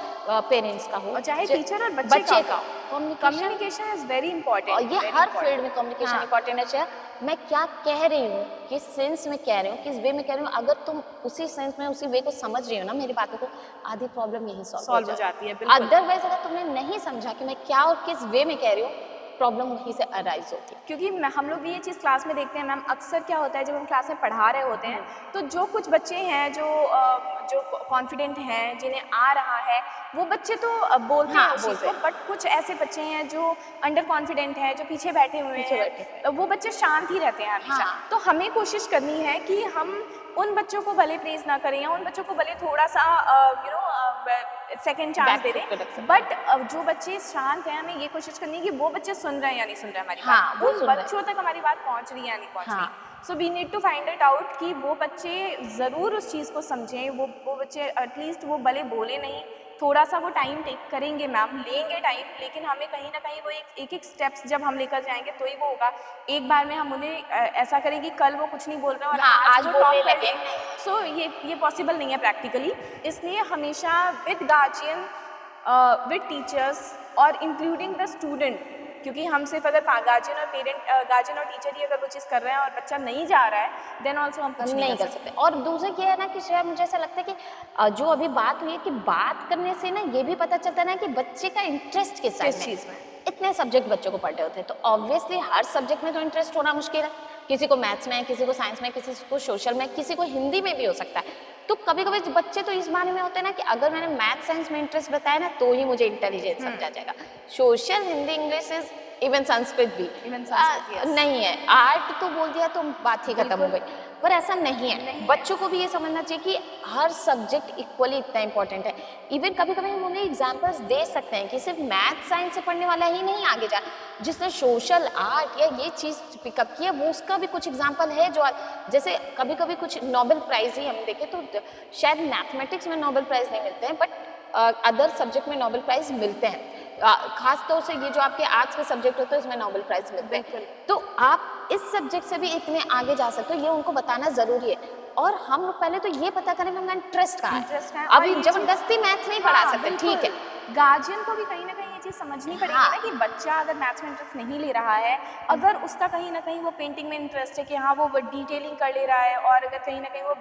पेरेंट्स का हो, और चाहे टीचर और बच्चे का हो। कम्युनिकेशन इज वेरी इंपॉर्टेंट, और ये हर फील्ड में कम्युनिकेशन इंपॉर्टेंट है। चाहे मैं क्या कह रही हूँ, किस सेंस में कह रही हूँ, किस वे में कह रही हूँ, अगर तुम उसी सेंस में उसी वे को समझ रही हो ना मेरी बातों को, आधी प्रॉब्लम यही सॉल्व हो जाती है। अदरवाइज अगर तुमने नहीं समझा कि मैं क्या और किस वे में कह रही हूँ, प्रॉब्लम वहीं से अराइज होती है। क्योंकि हम लोग भी ये चीज़ क्लास में देखते हैं मैम, अक्सर क्या होता है जब हम क्लास में पढ़ा रहे होते हैं तो जो कुछ बच्चे हैं जो कॉन्फिडेंट हैं, जिन्हें आ रहा है, वो बच्चे तो बोलते हैं हाँ, उस चीज़ बोलते को, हैं। बट कुछ ऐसे बच्चे हैं जो अंडर कॉन्फिडेंट हैं, जो पीछे बैठे हुए पीछे हैं, बैठे हुए वो बच्चे शांत ही रहते हैं हमेशा। हाँ। तो हमें कोशिश करनी है कि हम उन बच्चों को भले प्रेज ना करें या उन बच्चों को भले थोड़ा सा सेकंड चांस Back दे foot पे दें, रख सकते बट जो बच्चे शांत हैं हमें ये कोशिश करनी है कि वो बच्चे सुन रहे हैं या नहीं सुन रहे हैं हमारी हाँ, बात, वो उन सुन रहे हैं। बच्चों तक हमारी बात पहुंच रही है या नहीं पहुंच हाँ। रही। So we need to find it out कि वो बच्चे ज़रूर उस चीज़ को समझें, वो बच्चे एटलीस्ट वो भले बोले नहीं, थोड़ा सा वो टाइम टेक करेंगे मैम, लेंगे टाइम, लेकिन हमें कहीं ना कहीं वो एक स्टेप्स जब हम लेकर जाएंगे तो ही वो होगा। एक बार में हम उन्हें ऐसा करें कि कल वो कुछ नहीं बोल रहे हैं और हाँ, आज वो बोलने टॉप कर लगे। लें, सो ये पॉसिबल नहीं है प्रैक्टिकली। इसलिए हमेशा विद गार्जियन, विद टीचर्स और इंक्लूडिंग द स्टूडेंट, क्योंकि हम सिर्फ अगर गार्जियन और गार्जियन और टीचर ही अगर वो चीज़ कर रहे हैं और बच्चा नहीं जा रहा है, देन ऑल्सो हम कुछ नहीं कर सकते। और दूसरा क्या है ना कि शायद मुझे ऐसा लगता है कि जो अभी बात हुई है कि बात करने से ना ये भी पता चलता है ना कि बच्चे का इंटरेस्ट किस चीज़ में। इतने सब्जेक्ट बच्चों को पढ़ रहे होते हैं तो ऑब्वियसली हर सब्जेक्ट में तो इंटरेस्ट होना मुश्किल है। किसी को मैथ्स में है, किसी को साइंस में, किसी को सोशल में, किसी को हिंदी में भी हो सकता है। तो कभी कभी बच्चे तो इस माने में होते हैं ना कि अगर मैंने मैथ साइंस में इंटरेस्ट बताया ना तो ही मुझे इंटेलिजेंट समझा जाएगा। Social, Hindi, English is even Sanskrit भी Even संस्कृत, yes. नहीं है। आर्ट तो बोल दिया तो बात ही खत्म हो गई, पर ऐसा नहीं है। नहीं है। बच्चों को भी ये समझना चाहिए कि हर सब्जेक्ट इक्वली इतना इंपॉर्टेंट है। इवन कभी कभी हम उन्हें एग्जाम्पल्स दे सकते हैं कि सिर्फ मैथ साइंस से पढ़ने वाला ही नहीं आगे जा, जिसने सोशल, आर्ट या ये चीज़ पिकअप की है वो उसका भी कुछ एग्जाम्पल है। जो जैसे कभी कभी कुछ नोबेल प्राइज ही हम देखें तो शायद मैथमेटिक्स में नोबेल प्राइज नहीं मिलते हैं, बट अदर सब्जेक्ट में नोबेल प्राइज मिलते हैं। खास तौर से ये जो आपके आर्ट्स के सब्जेक्ट होते हैं उसमें नोबेल प्राइज मिलते हैं। तो आप इस सब्जेक्ट से भी इतने आगे जा सकते हो, ये उनको बताना जरूरी है। और हम लोग पहले तो ये पता करें उनका इंटरेस्ट कहाँ इंटरेस्ट है। है, और अभी ये जबरदस्ती मैथ्स नहीं पढ़ा सकते, ठीक है। गार्जियन को भी कहीं ना कहीं ये चीज़ समझनी पड़ेगी हाँ। ना कि बच्चा अगर मैथ्स में इंटरेस्ट नहीं ले रहा है, अगर उसका कहीं ना कहीं वो पेंटिंग में इंटरेस्ट है कि हाँ वो डिटेलिंग कर ले रहा है, और अगर कहीं ना कहीं वो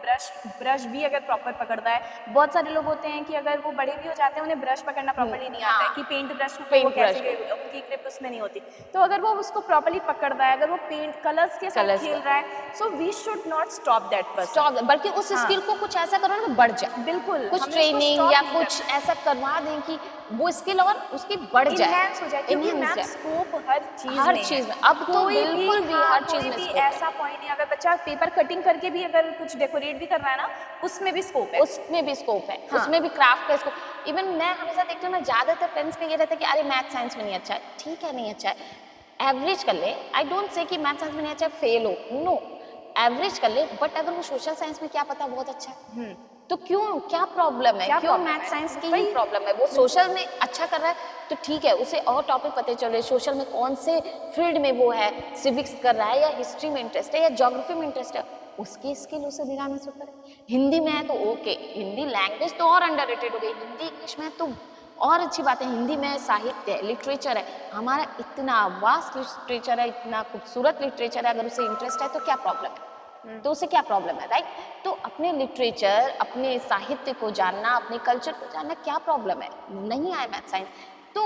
ब्रश भी अगर प्रॉपर पकड़ता है। बहुत सारे लोग होते हैं कि अगर वो बड़े भी हो जाते हैं उन्हें ब्रश पकड़ना प्रॉपरली नहीं आता है, हाँ। कि पेंट ब्रश को पेंट वो कैसे ब्रश उनकी ग्रिप उसमें नहीं होती। तो अगर वो उसको प्रॉपरली पकड़ता है, अगर वो पेंट कलर्स के साथ Colours खेल रहा है, so we should not stop that person. Stop, बल्कि उस हाँ। स्किल को कुछ ऐसा करो ना कि बढ़ जाए। बिल्कुल, कुछ हमें उसको ट्रेनिंग stop या नहीं कुछ करना। ऐसा करवा दें कि वो स्किल और उसकी बढ़ जाए, इनहैंस हो जाए, क्योंकि enhance मैम जाए। स्कोप हर चीज हर में चीज है। में, अब तो बिल्कुल भी हाँ, हर चीज कोई में भी स्कोप है। ऐसा पॉइंट नहीं, अगर बच्चा पेपर कटिंग करके भी अगर कुछ डेकोरेट भी कर रहा है ना, उसमें भी स्कोप है। उसमें भी स्कोप है। हाँ। उसमें भी क्राफ्ट का स्कोप। इवन मैं हमेशा देखती हूँ ना, ज्यादातर फ्रेंड्स का ये रहता है कि अरे मैथ साइंस में नहीं अच्छा है, ठीक है नहीं अच्छा है, एवरेज कर ले। आई डोंट से कि मैथ साइंस में नहीं अच्छा है फेल हो, नो, एवरेज कर ले। बट अगर वो सोशल साइंस में क्या पता बहुत अच्छा है, तो क्यों, क्या प्रॉब्लम है? क्या क्यों problem मैथ है? साइंस की ही वही- प्रॉब्लम है? वो सोशल में अच्छा कर रहा है तो ठीक है, उसे और टॉपिक पता चले, सोशल में कौन से फील्ड में वो है, सिविक्स कर रहा है या हिस्ट्री में इंटरेस्ट है या ज्योग्राफी में इंटरेस्ट है, उसकी स्किल उसे दिलाने से करे। हिंदी में है तो ओके, हिंदी लैंग्वेज तो और अंडररेटेड हो गई, हिंदी इंग्लिश में है तो और अच्छी बात है। हिंदी में साहित्य है, लिटरेचर है, हमारा इतना वास्ट लिटरेचर है, इतना खूबसूरत लिटरेचर है, अगर उसे इंटरेस्ट है तो क्या प्रॉब्लम है? तो उसे क्या प्रॉब्लम है, राइट? तो अपने लिटरेचर, अपने साहित्य को जानना, अपने कल्चर को जानना क्या प्रॉब्लम है? नहीं आए मैथ साइंस तो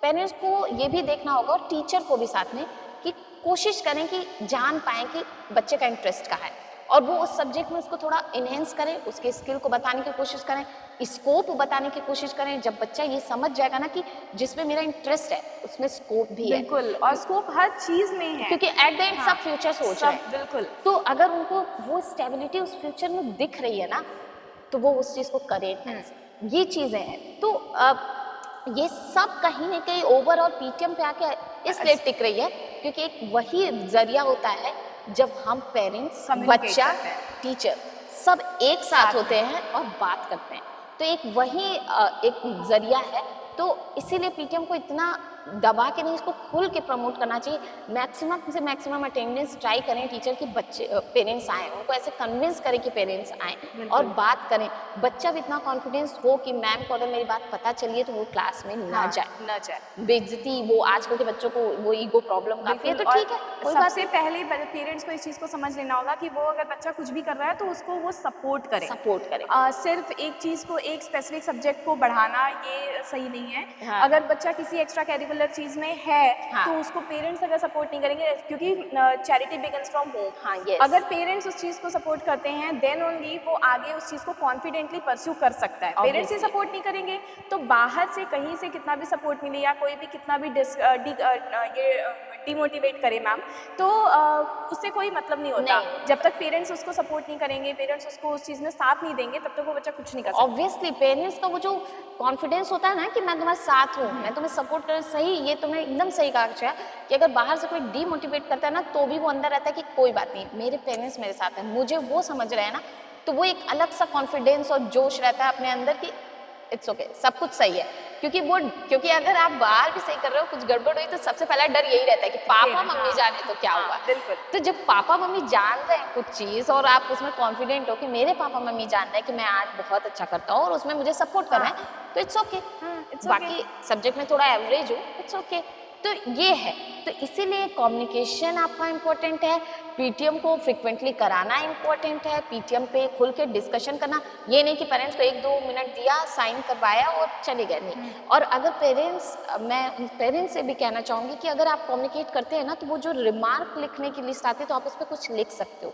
पेरेंट्स को ये भी देखना होगा और टीचर को भी साथ में, कि कोशिश करें कि जान पाएं कि बच्चे का इंटरेस्ट कहाँ है और वो उस सब्जेक्ट में उसको थोड़ा इन्हेंस करें, उसके स्किल को बताने की कोशिश करें, स्कोप बताने की कोशिश करें। जब बच्चा ये समझ जाएगा ना कि जिसमें मेरा इंटरेस्ट है उसमें स्कोप भी है, बिल्कुल, और स्कोप हर चीज में है, क्योंकि एट द एंड सब फ्यूचर सोच रहे हैं। बिल्कुल। तो अगर उनको वो स्टेबिलिटी उस फ्यूचर में दिख रही है ना, तो वो उस चीज को करें। ये चीजें हैं। तो ये सब कहीं ना कहीं ओवरऑल पीटीएम पे आके इसलिए टिक रही है क्योंकि एक वही जरिया होता है जब हम पेरेंट्स, Communicate बच्चा, करते हैं। टीचर सब एक साथ होते हैं और बात करते हैं। तो एक वही एक जरिया है। तो इसीलिए पीटीएम को इतना दबा के नहीं, इसको खुल के प्रमोट करना चाहिए। मैक्सिमम से मैक्सिमम अटेंडेंस ट्राई करें टीचर की, बच्चे पेरेंट्स आएँ, उनको ऐसे कन्विंस करें कि पेरेंट्स आएँ और बात करें। बच्चा भी इतना कॉन्फिडेंस हो कि मैम को अगर मेरी बात पता चली है तो वो क्लास में ना जाए, ना जाए। बेइज्जती, वो आजकल के बच्चों को वो ईगो प्रॉब्लम काफी है, तो और ठीक है, कोई बात सबसे पहले पेरेंट्स को इस चीज़ को समझ लेना होगा कि वो अगर बच्चा कुछ भी कर रहा है तो उसको वो सपोर्ट करे। सपोर्ट करें। सिर्फ एक चीज़ को, एक स्पेसिफिक सब्जेक्ट को बढ़ाना ये सही नहीं है। हाँ। अगर बच्चा किसी एक्स्ट्रा करिकुलर पर्टिकुलर चीज़ में है हाँ। तो उसको पेरेंट्स अगर सपोर्ट नहीं करेंगे, क्योंकि चैरिटी बिगिंस फ्रॉम होम। हाँ, yes। अगर पेरेंट्स उस चीज़ को सपोर्ट करते हैं देन ओनली वो आगे उस चीज़ को कॉन्फिडेंटली परस्यू कर सकता है। पेरेंट्स ही Obviously। सपोर्ट नहीं करेंगे तो बाहर से कहीं से कितना भी सपोर्ट मिले या कोई भी कितना भी डिमोटिवेट करे मैम, तो उससे कोई मतलब नहीं होता। नहीं। जब तक पेरेंट्स उसको सपोर्ट नहीं करेंगे, पेरेंट्स उसको उस चीज़ में साथ नहीं देंगे, तब तक वो बच्चा कुछ नहीं कर सकता। ऑब्वियसली पेरेंट्स का वो जो कॉन्फिडेंस होता है ना कि मैं तुम्हारे साथ हूँ, मैं तुम्हें सपोर्ट कर, सही, ये तुमने एकदम सही कहा अक्षय, कि अगर बाहर से कोई डीमोटिवेट करता है ना तो भी वो अंदर रहता है कि कोई बात नहीं, मेरे पेरेंट्स मेरे साथ हैं, मुझे वो समझ रहे हैं ना, तो वो एक अलग सा कॉन्फिडेंस और जोश रहता है अपने अंदर कि इट्स ओके, सब कुछ सही है। क्योंकि अगर आप बाहर भी सही कर रहे हो, कुछ गड़बड़ हुई तो सबसे पहला डर यही रहता है कि पापा मम्मी जाने तो क्या हुआ। बिल्कुल। तो जब पापा मम्मी जान रहे हैं कुछ चीज़ और आप उसमें कॉन्फिडेंट हो कि मेरे पापा मम्मी जान रहे हैं कि मैं आज बहुत अच्छा करता हूँ और उसमें मुझे सपोर्ट कर रहे हैं, तो इट्स ओके। it's बाकी सब्जेक्ट में थोड़ा एवरेज हो, इट्स ओके। तो ये है, तो इसीलिए कम्युनिकेशन आपका इम्पोर्टेंट है, पीटीएम को फ्रिक्वेंटली कराना इम्पोर्टेंट है, पीटीएम पे खुल के डिस्कशन करना, ये नहीं कि पेरेंट्स को 1-2 मिनट दिया, साइन करवाया और चले गए, नहीं। और अगर मैं पेरेंट्स से भी कहना चाहूँगी कि अगर आप कम्युनिकेट करते हैं ना तो वो जो रिमार्क लिखने की लिस्ट आती है तो आप उस पर कुछ लिख सकते हो।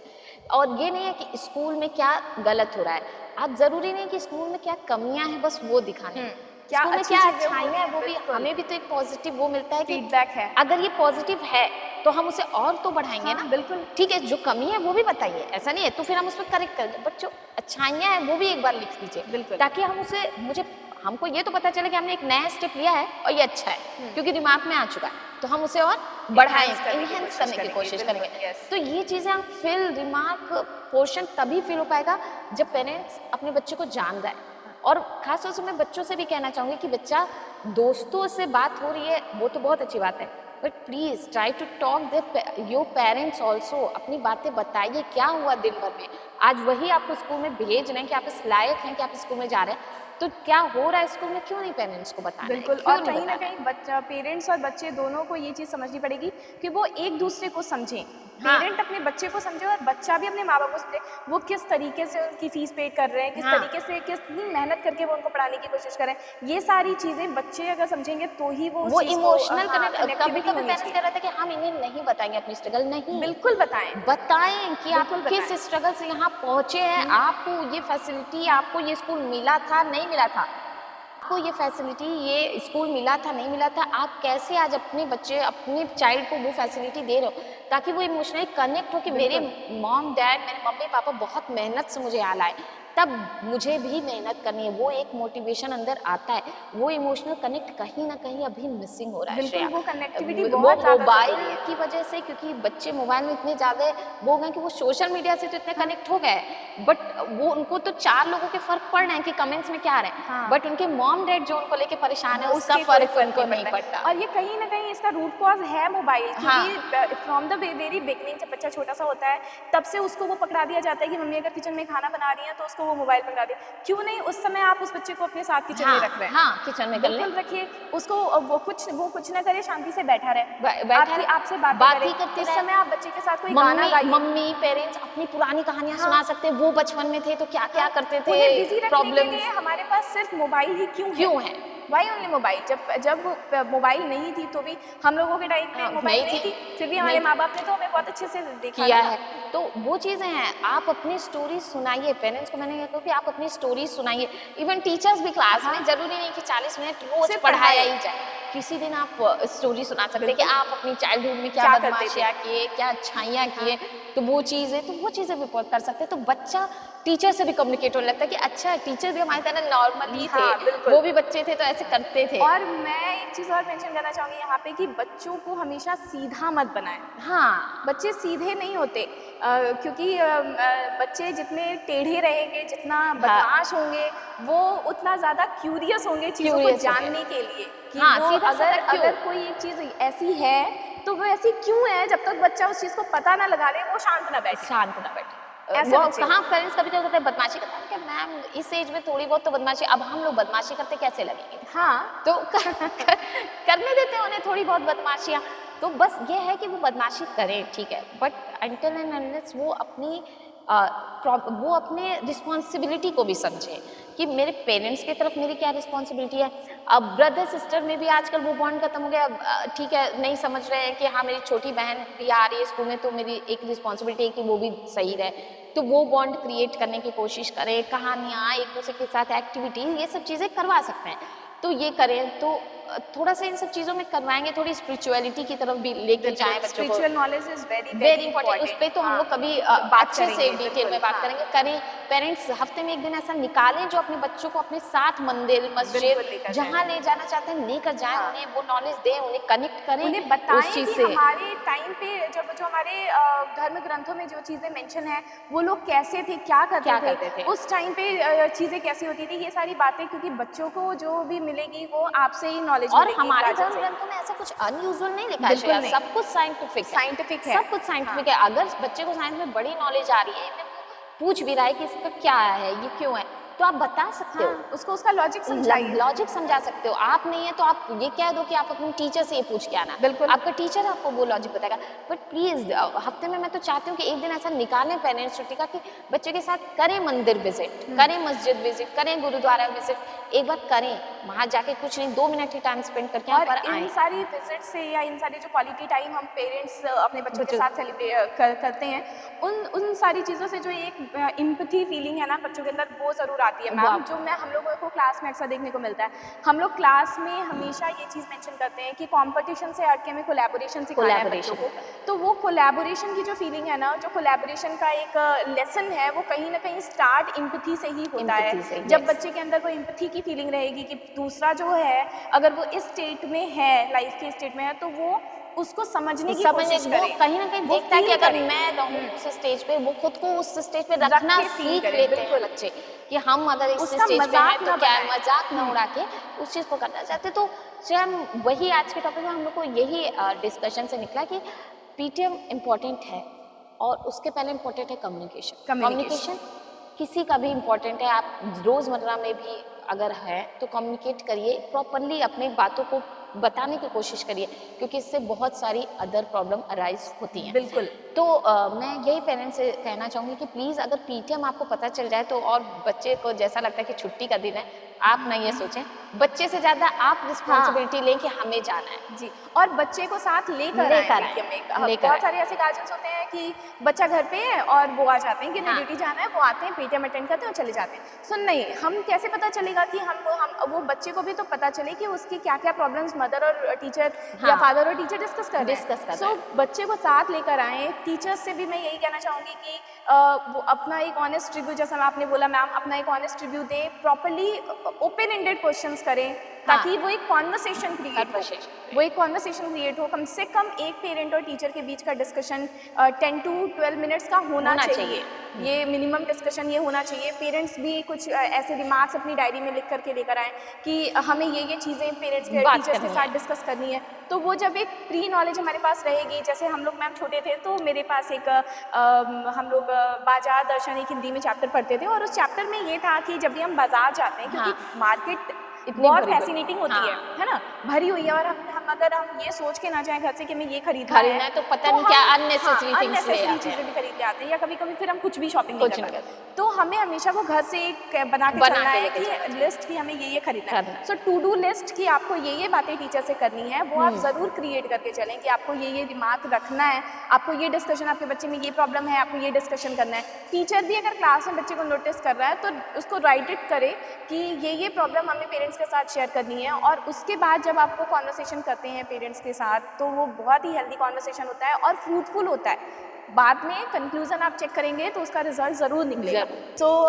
और ये नहीं है कि स्कूल में क्या गलत हो रहा है, आप ज़रूरी नहीं कि स्कूल में क्या कमियाँ हैं बस वो दिखाने, क्या स्कूल में अच्छी क्या चीज़ें हो अच्छाइयाँ रही हैं हैं, वो भी, बिल्कुल। हमें भी तो एक पॉजिटिव वो मिलता है कि फीडबैक है। अगर ये पॉजिटिव है तो हम उसे और तो बढ़ाएंगे हाँ, ना, बिल्कुल। ठीक है, जो कमी है वो भी बताइए, ऐसा नहीं है तो फिर हम उसमें करेक्ट करेंगे, बट जो अच्छाइयाँ हैं वो भी एक बार लिख दीजिए, बिल्कुल। ताकि हम उसे हमको ये तो पता चले कि हमने एक नया स्टेप लिया है और ये अच्छा है क्योंकि दिमाग में आ चुका है, तो हम उसे और बढ़ाएं, इनहेंस करने की कोशिश करेंगे। yes। तो ये चीज़ें हम फिल रिमार्क पोर्शन तभी फिल हो पाएगा जब पेरेंट्स अपने बच्चे को जान रहा है। और खास तौर से मैं बच्चों से भी कहना चाहूँगी कि बच्चा दोस्तों से बात हो रही है वो तो बहुत अच्छी बात है, but please try to talk your parents also, अपनी बातें बताइए क्या हुआ दिन भर में, आज वही आपको स्कूल में भेज रहे हैं कि आप इस लायक हैं कि आप स्कूल में जा रहे हैं, तो क्या हो रहा है स्कूल में, क्यों नहीं पेरेंट्स को बताना है, बिल्कुल। क्यों और नहीं कहीं ना बताना है? कहीं बच्चा, पेरेंट्स और बच्चे दोनों को ये चीज़ समझनी पड़ेगी कि वो एक दूसरे को समझें। हाँ। पेरेंट अपने बच्चे को समझे और बच्चा भी अपने माँ बाप को समझे, वो किस तरीके से उनकी फीस पे कर रहे हैं, किस हाँ। तरीके से कितनी मेहनत करके वो उनको पढ़ाने की कोशिश कर रहे हैं, ये सारी चीज़ें बच्चे अगर समझेंगे तो ही वो उस वो चीज़ को, इमोशनल हाँ, कभी connectivity कभी होनी पेरेंट्स चाहिए। कह रहे थे कि हम इन्हें नहीं बताएंगे अपनी स्ट्रगल, नहीं, बिल्कुल बताएं। बताएं कि आप बिल्कुल किस बताएं। स्ट्रगल से यहाँ पहुँचे हैं, आपको ये फैसिलिटी, आपको ये स्कूल मिला था नहीं मिला था, आपको ये फैसिलिटी, ये स्कूल मिला था नहीं मिला था, आप कैसे आज अपने बच्चे, अपने चाइल्ड को वो फैसिलिटी दे रहे हो, ताकि वो इमोशनली कनेक्ट हो कि मेरे मॉम डैड, मेरे मम्मी पापा बहुत मेहनत से मुझे यहाँ लाए, तब मुझे भी मेहनत करनी है, वो एक मोटिवेशन अंदर आता है, वो इमोशनल कनेक्ट कहीं ना कहीं अभी मिसिंग हो रहा है। बिल्कुल, श्रेया, वो connectivity वो बहुत ज़्यादा मोबाइल ज़रूरी है। की वजह से, क्योंकि बच्चे मोबाइल में इतने ज़्यादा वो हो गए कि वो सोशल मीडिया से तो इतने कनेक्ट हो गए, बट वो उनको तो 4 लोगों के फर्क पड़ रहे हैं कि कमेंट्स में क्या आ रहे हैं, हाँ। बट उनके मॉम डैड जो उनको लेके परेशान है उसका उसके कोई फर्क उनको नहीं पड़ता है। पड़ता। और ये कहीं ना कहीं इसका रूट कॉज है मोबाइल, हाँ। क्योंकि फ्रॉम द वेरी बिगनिंग जब बच्चा छोटा सा होता है तब से उसको वो पकड़ा दिया जाता है कि मम्मी अगर किचन में खाना बना रही है तो उसको वो मोबाइल पकड़ा दे, क्यों नहीं उस समय आप उस बच्चे को अपने साथ किचन में रख रहे हैं। हाँ, किचन में कर ले, बिल्कुल रखिए उसको, वो कुछ ना करे, शांति से बैठा रहे, बैठा रहे, आपसे बात बातें ही करे। करते उस रहे। समय आप बच्चे के साथ कोई गाना गाइए, मम्मी पेरेंट्स अपनी पुरानी कहानियां सुना सकते हैं, वो बचपन में थे तो क्या क्या करते थे, उन्हें बिजी रखने के प्रॉब्लम लिए हमारे पास सिर्फ मोबाइल ही क्यों है? Why only mobile? जब मोबाइल नहीं थी तो भी हम लोगों के टाइम पे मोबाइल नहीं थी, फिर भी हमारे माँ बाप ने तो हमें बहुत अच्छे से देखा किया है, तो वो चीज़ें हैं, आप अपनी स्टोरी सुनाइए पेरेंट्स को, मैंने कहा कि आप अपनी स्टोरी सुनाइए, इवन टीचर्स भी क्लास में, जरूरी नहीं कि 40 मिनट रोज सिर्फ पढ़ाया ही जाए, किसी दिन आप स्टोरी सुना सकते हैं कि आप अपनी चाइल्डहुड में क्या बदमाशियाँ किए, क्या अच्छाइयाँ किए, तो वो चीज़ें भी कर सकते हैं, तो बच्चा टीचर से भी कम्युनिकेट होने लगता है कि अच्छा टीचर भी हमारी तरह नॉर्मल ही थे, वो भी बच्चे थे तो ऐसे करते थे। और मैं एक चीज़ और मेंशन करना चाहूँगी यहाँ पे कि बच्चों को हमेशा सीधा मत बनाएं। हाँ, बच्चे सीधे नहीं होते, क्योंकि बच्चे जितने टेढ़े रहेंगे, जितना बदमाश होंगे, वो उतना ज़्यादा क्यूरियस होंगे चीज़ों को जानने के लिए कि वो अगर कोई एक चीज़ ऐसी है तो वो ऐसी क्यों है, जब तक बच्चा उस चीज़ को पता ना लगा ले वो शांत ना बैठे। वो कहाँ पेरेंट्स कभी कहते हैं बदमाशी करते हैं कि मैम इस एज में थोड़ी बहुत तो बदमाशी, अब हम लोग बदमाशी करते कैसे लगेंगे, हाँ तो करने देते हैं उन्हें थोड़ी बहुत बदमाशियाँ, तो बस ये है कि वो बदमाशी करें, ठीक है, बट अनटिल एंड अनलेस वो अपने रिस्पॉन्सिबिलिटी को भी समझे कि मेरे पेरेंट्स की तरफ मेरी क्या रिस्पॉन्सिबिलिटी है। अब ब्रदर सिस्टर में भी आजकल वो बॉन्ड खत्म हो गया। अब ठीक है, नहीं समझ रहे हैं कि हाँ मेरी छोटी बहन भी आ रही है स्कूल में, तो मेरी एक रिस्पॉन्सिबिलिटी है कि वो भी सही रहे, तो वो बॉन्ड क्रिएट करने की कोशिश करें, कहानियाँ, एक दूसरे के साथ एक्टिविटी, ये सब चीज़ें करवा सकते हैं। तो ये करें तो थोड़ा सा इन सब चीज़ों में करवाएंगे, थोड़ी स्पिरिचुअलिटी की तरफ भी लेके जाएं बच्चों को। Spiritual knowledge is very important. उस पर तो हम लोग कभी अच्छे से करेंगे, डिटेल में बात करेंगे। करें, पेरेंट्स हफ्ते में एक दिन ऐसा निकालें जो अपने बच्चों को अपने साथ मंदिर मस्जिद जहाँ ले जाना चाहते हैं लेकर जाएं, उन्हें वो नॉलेज दें, उन्हें कनेक्ट करें, उन्हें बताएं उस चीज़ कि से। हमारे टाइम पे जब जो हमारे धर्म ग्रंथों में जो चीज़ें मेंशन है वो लोग कैसे थे, क्या करते थे, उस टाइम पे चीज़ें कैसी होती थी, ये सारी बातें, क्योंकि बच्चों को जो भी मिलेगी वो आपसे ही नॉलेज और मिलेगी। हमारे धर्म ग्रंथों में ऐसा कुछ अनयूजुअल नहीं लिखा है बिल्कुल श्रेया, नहीं। सब कुछ साइंटिफिक है, सब कुछ साइंटिफिक है। अगर बच्चे को साइंस में बड़ी नॉलेज आ रही है, इवन वो पूछ भी रहा है कि इसका क्या है, ये क्यों है, तो आप बता सकते हो, उसको उसका लॉजिक समझाइए। लॉजिक समझा सकते हो। आप नहीं है तो आप ये कह दो कि आप अपने टीचर से ये पूछ के आना, बिल्कुल। आपका टीचर आपको वो लॉजिक बताएगा। बट प्लीज हफ्ते में मैं तो चाहती हूँ कि एक दिन ऐसा निकालें पेरेंट्स छुट्टी का कि बच्चे के साथ करें मंदिर विजिट, करें मस्जिद विजिट, करें गुरुद्वारा विजिट, एक बार करें, वहाँ जाके कुछ नहीं 2 मिनट ही टाइम स्पेंड करके और पर इन आए। सारी विजिट से या इन सारी जो क्वालिटी टाइम हम पेरेंट्स अपने बच्चों के साथ सेलिब्रेट करते हैं, उन सारी चीज़ों से जो एक इम्पैथी फीलिंग है ना बच्चों के अंदर, वो ज़रूर आती है मैम। जो हम लोगों को क्लास में अक्सर देखने को मिलता है, हम लोग क्लास में हमेशा ये चीज़ मेंशन करते हैं कि कंपटीशन से हट के हमें कोलैबोरेशन सिखाना है बच्चों को। तो वो कोलैबोरेशन की जो फीलिंग है ना, जो कोलैबोरेशन का एक लेसन है, वो कहीं ना कहीं स्टार्ट इम्पैथी से ही होता है। जब बच्चे के अंदर वो इम्पैथी की फीलिंग रहेगी कि दूसरा जो है अगर वो इस स्टेट में है, लाइफ के स्टेट में है, तो वो उसको समझने की कोशिश करे, वो कहीं ना कहीं देखता है कि अगर मैं रहूं उस स्टेज पे, वो खुद को उस स्टेज पे रखना सीख लेते हैं बच्चे कि हम अगर इस स्टेज पे हैं तो क्या मजाक ना उड़ा के उस चीज को करना चाहते। तो हम वही आज के टॉपिक में हम लोग को यही डिस्कशन से निकला कि पीटीएम इम्पोर्टेंट है और उसके पहले इम्पोर्टेंट है कम्युनिकेशन किसी का भी इम्पोर्टेंट है। आप रोज़मर्रा में भी अगर है तो कम्युनिकेट करिए प्रॉपरली, अपनी बातों को बताने की कोशिश करिए, क्योंकि इससे बहुत सारी अदर प्रॉब्लम अराइज होती हैं। बिल्कुल। तो मैं यही पेरेंट्स से कहना चाहूँगी कि प्लीज़ अगर पीटीएम आपको पता चल जाए तो, और बच्चे को जैसा लगता है कि छुट्टी का दिन है, आप ना ये सोचें, बच्चे से ज़्यादा आप रिस्पॉन्सिबिलिटी लें कि हमें जाना है जी। और बच्चे को साथ लेकर आए। बहुत सारे ऐसे गार्जियंस होते हैं कि बच्चा घर पे है और वो आ जाते हैं कि नहीं ड्यूटी जाना है, वो आते हैं पीटीएम अटेंड करते हैं और चले जाते हैं। सो नहीं, हम कैसे पता चलेगा कि हम वो बच्चे को भी तो पता चले कि उसकी क्या क्या प्रॉब्लम्स मदर और टीचर या फादर और टीचर डिस्कस कर रहे हैं। सो बच्चे को साथ लेकर आए। टीचर्स से भी मैं यही कहना चाहूँगी कि वो अपना एक ऑनेस्ट रिव्यू, जैसा आपने बोला मैम, अपना एक ऑनेस्ट रिव्यू दे, प्रॉपरली ओपन एंडेड क्वेश्चंस करें, ताकि वो एक कॉन्वर्सेशन क्रिएट हो। कम से कम एक पेरेंट और टीचर के बीच का डिस्कशन 10 to 12 मिनट्स का होना चाहिए। ये मिनिमम डिस्कशन ये होना चाहिए। पेरेंट्स भी कुछ ऐसे रिमार्क्स अपनी डायरी में लिख करके लेकर आए कि हमें ये चीज़ें पेरेंट्स के टीचर्स के साथ डिस्कस करनी है। तो वो जब एक प्री नॉलेज हमारे पास रहेगी, जैसे हम लोग मैम छोटे थे तो मेरे पास एक हम लोग बाजार दर्शन एक हिंदी में चैप्टर पढ़ते थे, और उस चैप्टर में ये था कि जब भी हम बाजार जाते हैं, क्योंकि मार्केट बहुत फैसिनेटिंग होती है ना, भरी हुई है, और हम अगर हम ये सोच के ना जाएं घर से कि मैं ये खरीदना है तो पता नहीं क्या अननेसेसरी चीजें भी खरीद के आते हैं, या कभी कभी फिर हम कुछ भी शॉपिंग नहीं करते। तो हमें हमेशा वो घर से एक बना के चलना है कि लिस्ट की हमें ये खरीदना है। सो टू डू लिस्ट की आपको ये बातें टीचर से करनी है, वो आप जरूर क्रिएट करके चलें कि आपको ये रिमार्क रखना है, आपको ये डिस्कशन, आपके बच्चे में ये प्रॉब्लम है, आपको ये डिस्कशन करना है। टीचर भी अगर क्लास में बच्चे को नोटिस कर रहा है तो उसको राइट इट करे कि ये प्रॉब्लम हमें पेरेंट्स के साथ शेयर करनी है, और उसके बाद जब आप वो कॉन्वर्सेशन करते हैं पेरेंट्स के साथ तो वो बहुत ही हेल्दी कॉन्वर्सेशन होता है और फ्रूटफुल होता है। बाद में कंक्लूजन आप चेक करेंगे तो उसका रिजल्ट ज़रूर निकलेगा। So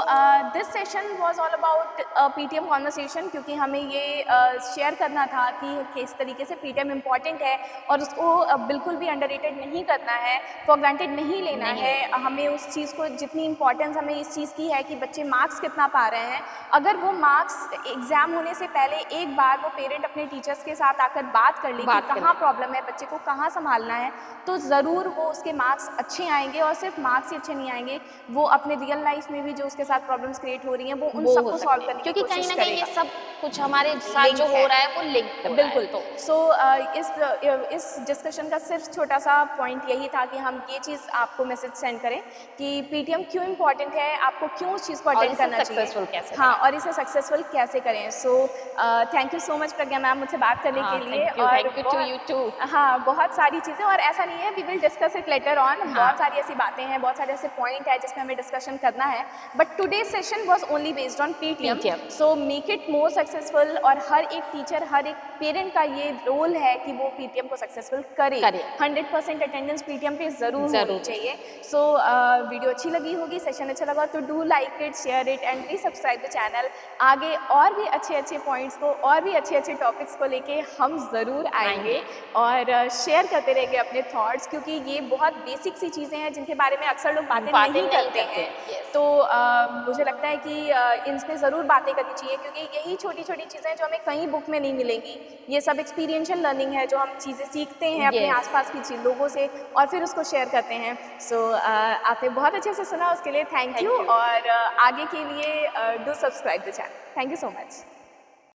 this session was all about PTM conversation, क्योंकि हमें ये शेयर करना था कि किस तरीके से पीटीएम इम्पॉर्टेंट है और उसको बिल्कुल भी अंडररेटेड नहीं करना है, फॉर ग्रांटेड नहीं लेना है। हमें उस चीज़ को जितनी इंपॉर्टेंस हमें इस चीज़ की है कि बच्चे मार्क्स कितना पा रहे हैं, अगर वो मार्क्स एग्जाम होने से पहले एक बार वो पेरेंट अपने टीचर्स के साथ आकर बात कर ले कि कहाँ प्रॉब्लम है, बच्चे को कहाँ संभालना है, तो ज़रूर वो उसके मार्क्स अच्छे आएंगे और सिर्फ मार्क्स ही अच्छे नहीं आएंगे, वो अपने रियल लाइफ में भी जो उसके साथ प्रॉब्लम्स क्रिएट हो रही हैं वो उन वो हो सबको सकते सॉल्व हैं। करने की क्योंकि कहीं कोशिश ना कहीं ये करेगा। सब कुछ हमारे साथ लिंक जो है। हो रहा है वो लिंक हो रहा है। बिल्कुल। तो सो इस डिस्कशन का सिर्फ छोटा सा पॉइंट यही था कि हम ये चीज़ आपको मैसेज सेंड करें कि पीटीएम क्यों इम्पॉर्टेंट है, आपको क्यों उस चीज़ को और अटेंड इसे करना चाहिए। सक्सेसफुल कैसे हाँ, करें। और इसे सक्सेसफुल कैसे करें। So thank you so much Pragya ma'am मुझसे बात करने के लिए। और thank you to you too. हाँ, बहुत सारी चीज़ें, और ऐसा नहीं है, we will discuss it later on. हाँ। बहुत सारी ऐसी बातें हैं, बहुत सारे ऐसे पॉइंट है जिसमें हमें डिस्कशन करना है, but today session was only based on PTM. PTM। So make it more successful, और हर एक टीचर, हर एक पेरेंट का ये रोल है कि वो पीटीएम को सक्सेसफुल करे। 100% अटेंडेंस पीटीएम पे ज़रूर होनी चाहिए। सो वीडियो अच्छी लगी होगी, सेशन अच्छा लगा तो do like it, share it and please subscribe the channel. आगे और भी अच्छे अच्छे पॉइंट्स को, और भी अच्छे अच्छे टॉपिक्स को लेके हम ज़रूर आएंगे और शेयर करते रहेंगे अपने थॉट्स, क्योंकि ये बहुत बेसिक सी चीज़ें हैं जिनके बारे में अक्सर लोग बातें नहीं करते हैं। Yes। तो मुझे लगता है कि इनमें ज़रूर बातें करनी चाहिए, क्योंकि यही छोटी छोटी चीज़ें जो हमें कहीं बुक में नहीं मिलेंगी, ये सब एक्सपीरियंशियल लर्निंग है, जो हम चीज़ें सीखते हैं अपने Yes। आसपास की लोगों से और फिर उसको शेयर करते हैं। सो आपने बहुत अच्छे से सुना, उसके लिए थैंक यू। और आगे के लिए do subscribe the channel. Thank you so much.